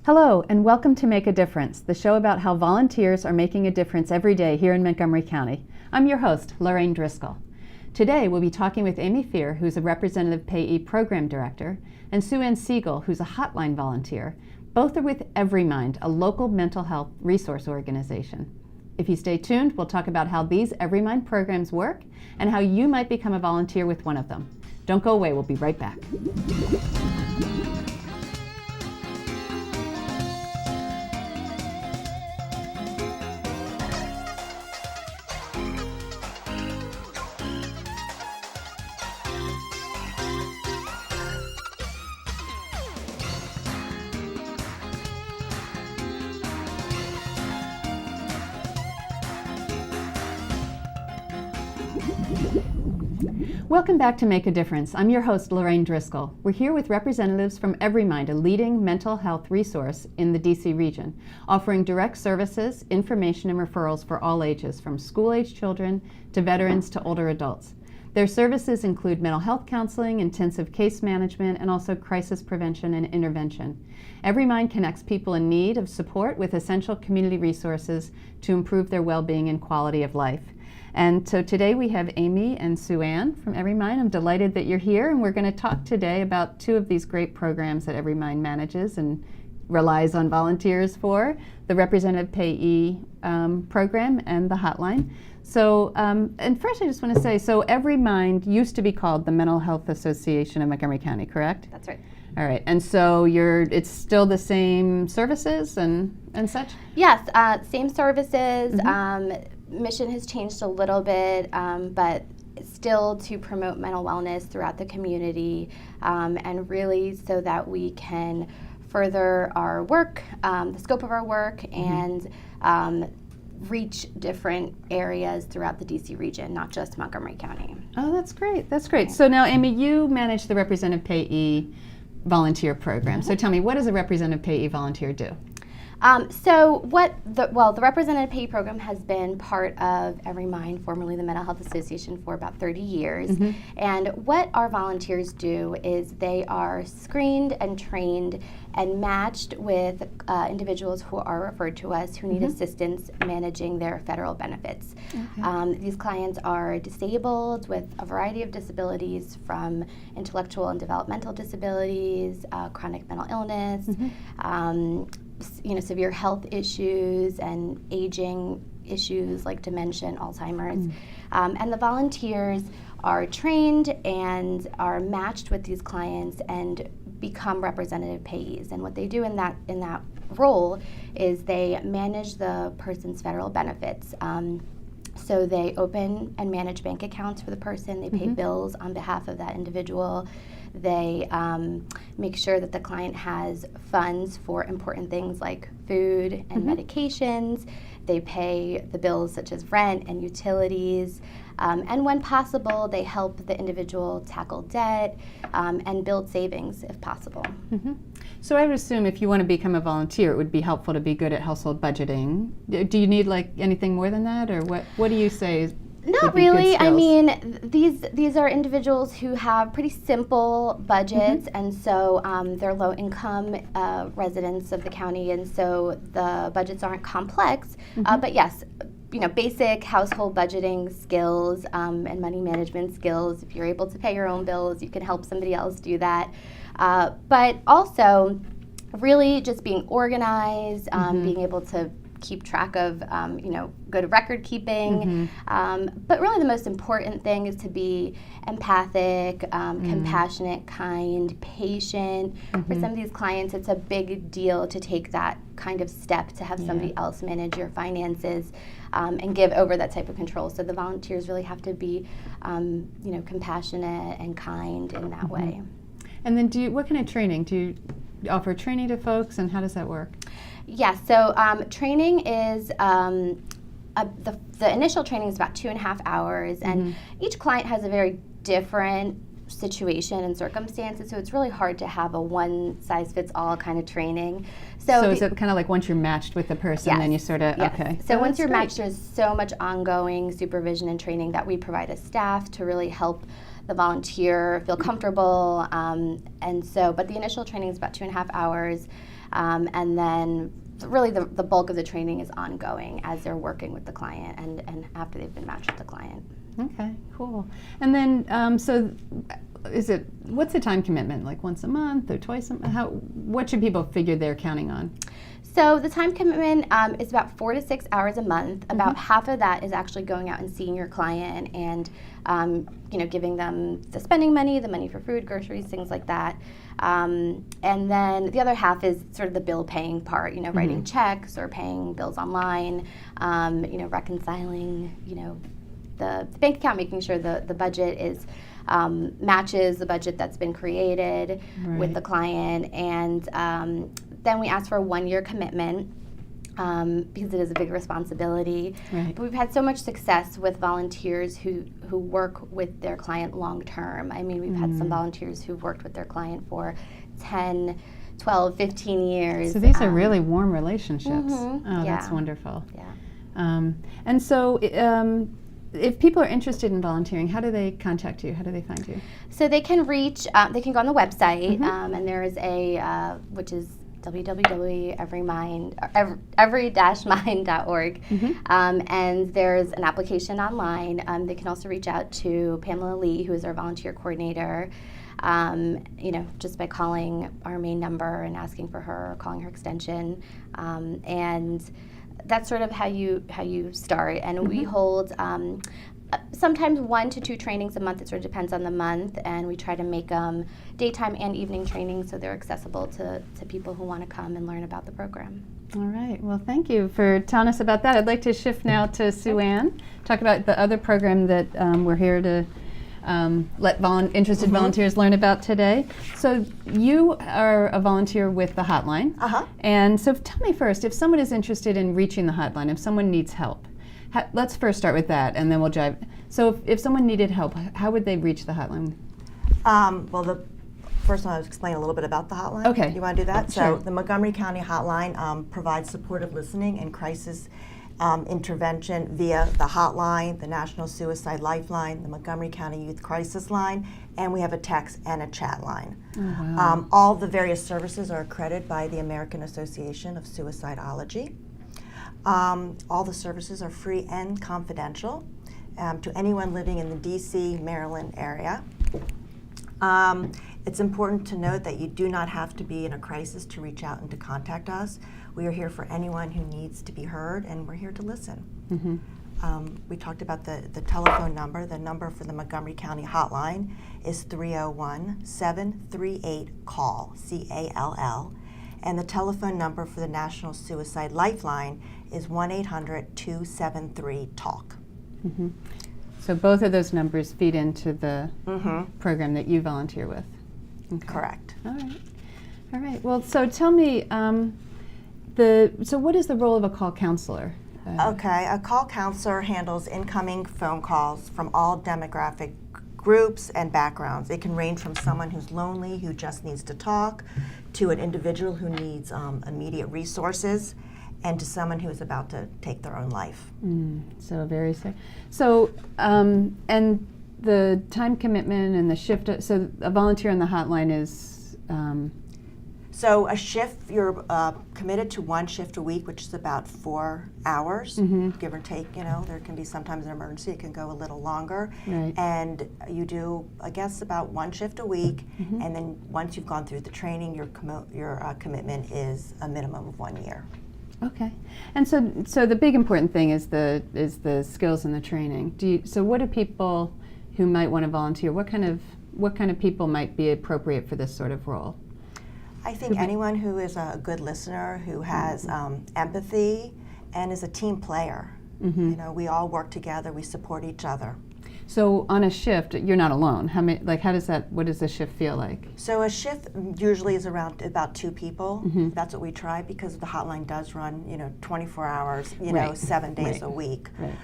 Hello, and welcome to Make a Difference, the show about how volunteers are making a difference every day here in Montgomery County. I'm your host, Lorraine Driscoll. Today, we'll be talking with Amy Fear, who's a representative Payee program director, and Sue Ann Siegel, who's a Hotline volunteer. Both are with EveryMind, a local mental health resource organization. If you stay tuned, we'll talk about how these EveryMind programs work and how you might become a volunteer with one of them. Don't go away, we'll be right back. Welcome back to Make a Difference. I'm your host, Lorraine Driscoll. We're here with representatives from EveryMind, a leading mental health resource in the DC region, offering direct services, information, and referrals for all ages, from school-age children to veterans to older adults. Their services include mental health counseling, intensive case management, and also crisis prevention and intervention. EveryMind connects people in need of support with essential community resources to improve their well-being and quality of life. And so today we have Amy and Sue Ann from EveryMind. I'm delighted that you're here, and we're going to talk today about two of these great programs that EveryMind manages and relies on volunteers for, the Representative Payee program and the Hotline. So, and first I just want to say, so EveryMind used to be called the Mental Health Association of Montgomery County, correct? That's right. All right, and so it's still the same services and such? Yes, same services. Mm-hmm. Mission has changed a little bit, but still to promote mental wellness throughout the community, and really so that we can further our work, the scope of our work, mm-hmm. and reach different areas throughout the DC region, not just Montgomery County. Oh, that's great. That's great. Okay. So now, Amy, you manage the Representative Payee volunteer program. Mm-hmm. So tell me, what does a Representative Payee volunteer do? The Representative Payee program has been part of EveryMind, formerly the Mental Health Association, for about 30 years. Mm-hmm. And what our volunteers do is they are screened and trained and matched with individuals who are referred to us who need mm-hmm. assistance managing their federal benefits. Okay. These clients are disabled with a variety of disabilities, from intellectual and developmental disabilities, chronic mental illness, mm-hmm. Severe health issues and aging issues like dementia and Alzheimer's. And the volunteers are trained and are matched with these clients and become representative payees. And what they do in that role is they manage the person's federal benefits. So they open and manage bank accounts for the person. They pay mm-hmm. bills on behalf of that individual. They make sure that the client has funds for important things like food and mm-hmm. medications. They pay the bills such as rent and utilities. And when possible, they help the individual tackle debt and build savings if possible. Mm-hmm. So I would assume if you want to become a volunteer, it would be helpful to be good at household budgeting. Do you need anything more than that, or what do you say? Not really. I mean, these are individuals who have pretty simple budgets, mm-hmm. and so they're low-income residents of the county, and so the budgets aren't complex. Mm-hmm. But yes, basic household budgeting skills and money management skills. If you're able to pay your own bills, you can help somebody else do that. But also, really just being organized, mm-hmm. being able to keep track of, good record keeping. Mm-hmm. But really the most important thing is to be empathic, compassionate, kind, patient. Mm-hmm. For some of these clients, it's a big deal to take that kind of step to have somebody else manage your finances and give over that type of control. So the volunteers really have to be, compassionate and kind in that mm-hmm. way. And then what kind of training? Do you offer training to folks, and how does that work? Yes, so training is, the initial training is about 2.5 hours, and mm-hmm. each client has a very different situation and circumstances, so it's really hard to have a one-size-fits-all kind of training. So is it kind of like once you're matched with the person, then you sort of, yes. Okay. So once you're matched, there's so much ongoing supervision and training that we provide as staff to really help the volunteer feel comfortable. And so, but the initial training is about 2.5 hours. And then really the bulk of the training is ongoing as they're working with the client and after they've been matched with the client. Okay, cool. And then, what's the time commitment? Like once a month or twice a month? What should people figure they're counting on? So the time commitment is about 4 to 6 hours a month. About half of that is actually going out and seeing your client and giving them the spending money, the money for food, groceries, things like that. And then the other half is sort of the bill paying part, writing checks or paying bills online, reconciling, the bank account, making sure the budget is matches the budget that's been created with the client. And then we ask for a 1-year commitment because it is a big responsibility. Right. But we've had so much success with volunteers who work with their client long term. I mean, we've had some volunteers who've worked with their client for 10, 12, 15 years. So these are really warm relationships. Oh, yeah. That's wonderful. Yeah. And so if people are interested in volunteering, how do they contact you? How do they find you? So they can they can go on the website, and there is which is every-mind.org. And there's an application online. They can also reach out to Pamela Lee, who is our volunteer coordinator, just by calling our main number and asking for her, or calling her extension. And that's sort of how you start. And we hold sometimes 1 to 2 trainings a month. It sort of depends on the month, and we try to make them daytime and evening trainings so they're accessible to people who want to come and learn about the program. All right. Well, thank you for telling us about that. I'd like to shift now to Sue Ann, talk about the other program that we're here to let interested volunteers learn about today. So you are a volunteer with the Hotline. And so tell me first, if someone is interested in reaching the Hotline, if someone needs help, let's first start with that, and then we'll jive. So if someone needed help, how would they reach the Hotline? First I want to explain a little bit about the Hotline. Okay. You want to do that? Sure. So the Montgomery County Hotline provides supportive listening and crisis intervention via the Hotline, the National Suicide Lifeline, the Montgomery County Youth Crisis Line, and we have a text and a chat line. Oh, wow. All the various services are accredited by the American Association of Suicidology. All the services are free and confidential to anyone living in the D.C., Maryland area. It's important to note that you do not have to be in a crisis to reach out and to contact us. We are here for anyone who needs to be heard, and we're here to listen. We talked about the telephone number. The number for the Montgomery County Hotline is 301-738-CALL, C-A-L-L. And the telephone number for the National Suicide Lifeline is 1-800-273-TALK. So both of those numbers feed into the program that you volunteer with. Okay. Correct. All right. Well, so tell me, so what is the role of a call counselor? Okay, a call counselor handles incoming phone calls from all demographic groups and backgrounds. It can range from someone who's lonely, who just needs to talk, to an individual who needs immediate resources, and to someone who is about to take their own life. So very sick. So, and the time commitment and the shift, so a volunteer on the Hotline is? So a shift, you're committed to 1 shift a week, which is about 4 hours, give or take. There can be sometimes an emergency, it can go a little longer. Right. And you do, I guess, about 1 shift a week, and then once you've gone through the training, your commitment is a minimum of 1 year. Okay, and so the big important thing is the skills and the training. So what do people who might want to volunteer? What kind of people might be appropriate for this sort of role? I think anyone who is a good listener, who has empathy, and is a team player. We all work together. We support each other. So on a shift, you're not alone. What does the shift feel like? So a shift usually is around about 2 people. That's what we try, because the Hotline does run, 24 hours, 7 days a week. Right.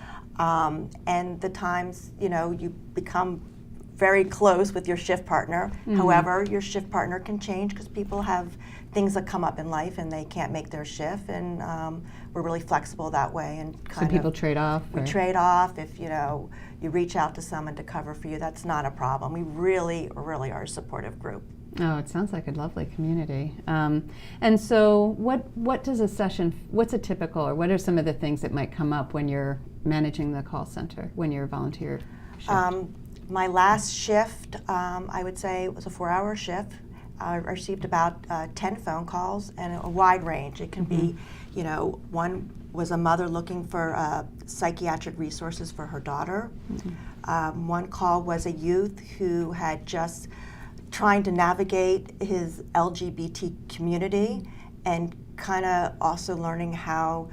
And the times, you become very close with your shift partner. However, your shift partner can change because people have things that come up in life and they can't make their shift, and we're really flexible that way. And So people trade off? We trade off. If you reach out to someone to cover for you, that's not a problem. We really, really are a supportive group. Oh, it sounds like a lovely community. And so what does a session, what's a typical, or what are some of the things that might come up when you're managing the call center, when you're a volunteer shift? My last shift, I would say it was a 4-hour shift. I received about 10 phone calls, and a wide range. It can be, one was a mother looking for psychiatric resources for her daughter. One call was a youth who had just trying to navigate his LGBT community and kind of also learning how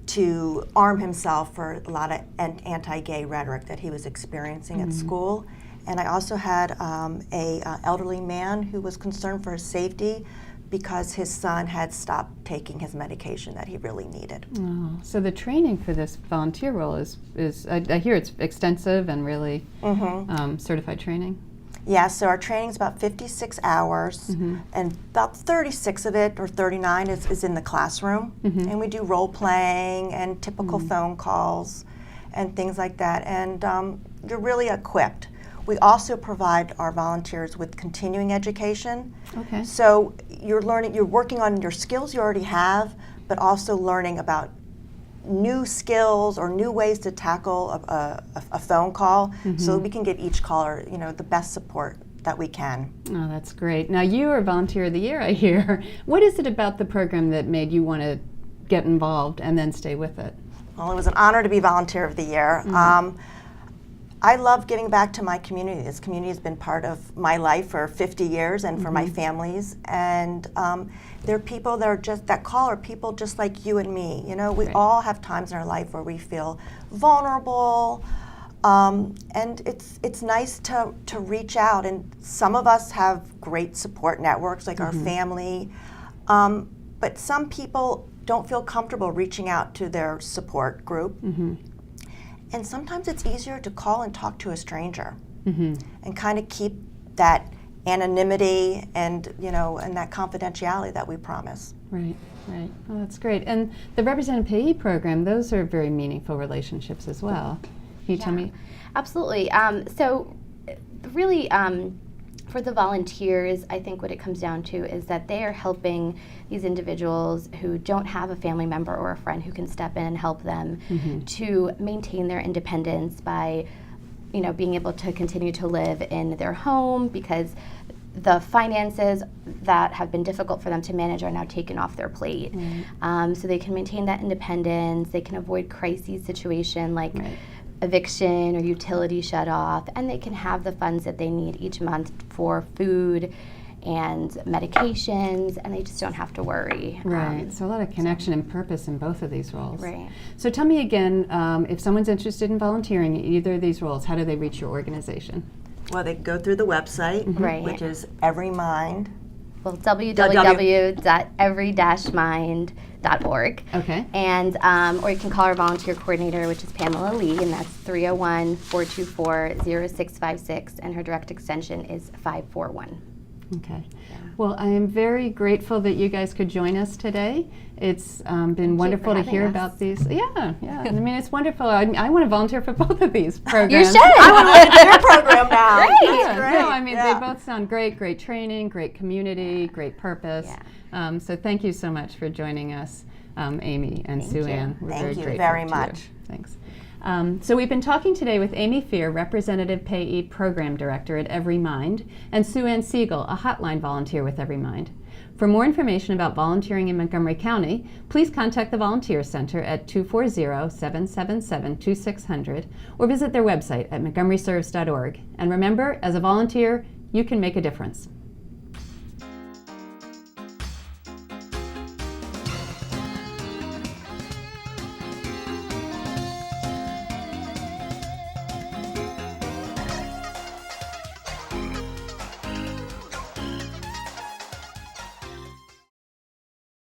to arm himself for a lot of anti-gay rhetoric that he was experiencing at school. And I also had a elderly man who was concerned for his safety because his son had stopped taking his medication that he really needed. Oh, so the training for this volunteer role is I hear it's extensive and really certified training? Yeah, so our training is about 56 hours, and about 36 of it, or 39, is in the classroom. And we do role playing and typical phone calls and things like that. And you're really equipped. We also provide our volunteers with continuing education. Okay. So you're working on your skills you already have, but also learning about new skills or new ways to tackle a phone call, so that we can give each caller, the best support that we can. Oh, that's great. Now, you are Volunteer of the Year, I hear. What is it about the program that made you want to get involved and then stay with it? Well, it was an honor to be Volunteer of the Year. I love giving back to my community. This community has been part of my life for 50 years and for my families. And there are people that call are people just like you and me. We all have times in our life where we feel vulnerable. And it's nice to reach out. And some of us have great support networks, like our family. But some people don't feel comfortable reaching out to their support group. And sometimes it's easier to call and talk to a stranger and kind of keep that anonymity and and that confidentiality that we promise. Right. Oh, that's great. And the Representative Payee program, those are very meaningful relationships as well. Can you tell me? Absolutely. So really, for the volunteers, I think what it comes down to is that they are helping these individuals who don't have a family member or a friend who can step in and help them to maintain their independence by, being able to continue to live in their home, because the finances that have been difficult for them to manage are now taken off their plate. So they can maintain that independence, they can avoid crises situation like eviction or utility shut off, and they can have the funds that they need each month for food and medications, and they just don't have to worry. Right, so a lot of connection and purpose in both of these roles. Right. So tell me again, if someone's interested in volunteering in either of these roles, how do they reach your organization? Well, they can go through the website, which is EveryMind. Well, www.every-mind.org. Okay. And or you can call our volunteer coordinator, which is Pamela Lee, and that's 301-424-0656, and her direct extension is 541. Okay. Well, I am very grateful that you guys could join us today. It's been wonderful to hear about these. Yeah. I mean, it's wonderful. I want to volunteer for both of these programs. You should. I want to live in your program now. Great. No, I mean, they both sound great. Great training, great community, great purpose. So thank you so much for joining us, Amy and Sue Ann. We're Thank you very very grateful much. to you. Thanks. So we've been talking today with Amy Fear, Representative Payee Program Director at EveryMind, and Sue Ann Siegel, a Hotline volunteer with EveryMind. For more information about volunteering in Montgomery County, please contact the Volunteer Center at 240-777-2600 or visit their website at montgomeryserves.org. And remember, as a volunteer, you can make a difference.